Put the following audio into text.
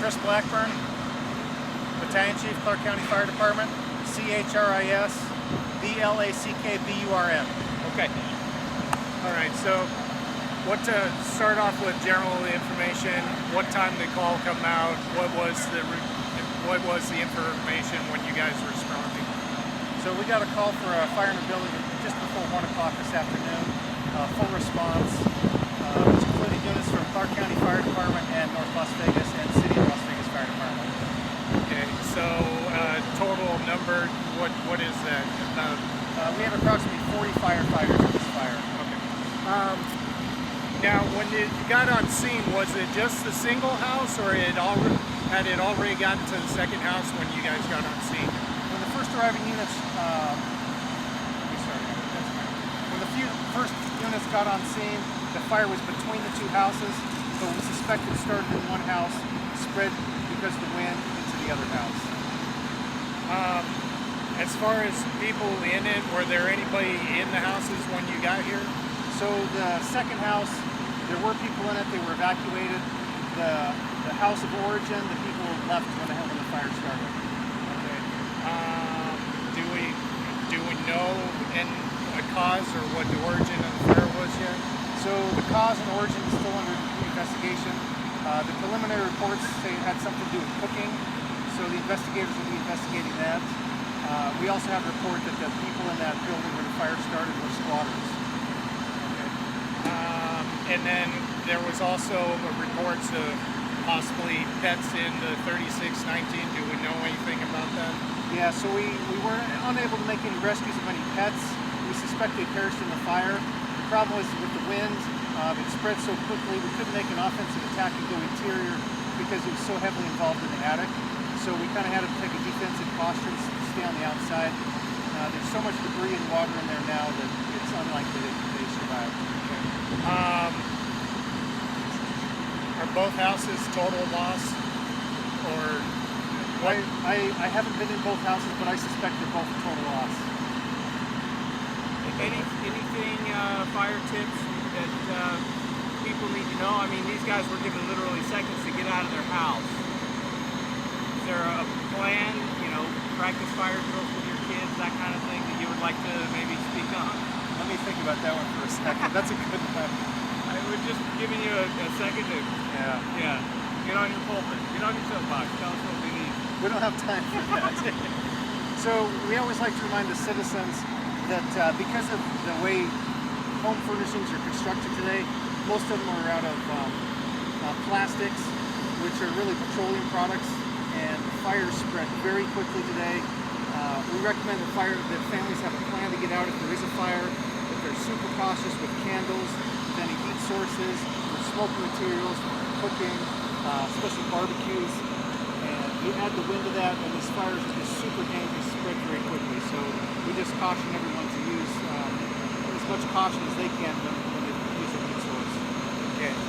Chris Blackburn, Battalion Chief, Clark County Fire Department, CHRIS, BLACKBURN. Okay. All right, so what to start off with general information, what time did the call come out, what was the information when you guys were responding? So we got a call for a fire in the building just before 1 o'clock this afternoon. Full response, which included units from Clark County Fire Department and North Las Vegas and City of Las Vegas Fire Department. Okay, so total number, what is that? We have approximately 40 firefighters in this fire. Okay. Now, when you got on scene, was it just the single house, or had it already gotten to the second house when you guys got on scene? When the first arriving units, when the first units got on scene, the fire was between the two houses, but we suspect it started in one house, spread because of the wind into the other house. As far as people in it, were there anybody in the houses when you got here? So the second house, there were people in it. They were evacuated. The house of origin, the people left when the fire started. Okay. Do we know a cause or what the origin of the fire was yet? So the cause and origin is still under investigation. The preliminary reports say it had something to do with cooking. So the investigators will be investigating that. We also have a report that the people in that building where the fire started were squatters. And then there was also reports of possibly pets in the 3619. Do we know anything about that? Yeah, so we were unable to make any rescues of any pets. We suspect they perished in the fire. The problem was with the wind, it spread so quickly we couldn't make an offensive attack and go interior because it was so heavily involved in the attic. So we kind of had to take a defensive posture to stay on the outside. There's so much debris and water in there now that it's unlikely that they survive. Are both houses total loss, or what? I haven't been in both houses, but I suspect they're both total loss. Anything fire tips that people need to know? I mean, these guys were given literally seconds to get out of their house. Is there a plan, practice fire drills with your kids, that kind of thing that you would like to maybe speak on? Let me think about that one for a second. That's a good one. I was just giving you a second to get on your pulpit, get on your soapbox, tell us what we need. We don't have time for that. So we always like to remind the citizens that because of the way home furnishings are constructed today, most of them are out of plastics, which are really petroleum products, and fires spread very quickly today. We recommend that families have a plan to get out if there is a fire, that they're super cautious with candles, with any heat sources, with smoking materials, cooking, especially barbecues. And you add the wind to that, and these fires are just super dangerous, spread very quickly. So we just caution everyone to use as much caution as they can when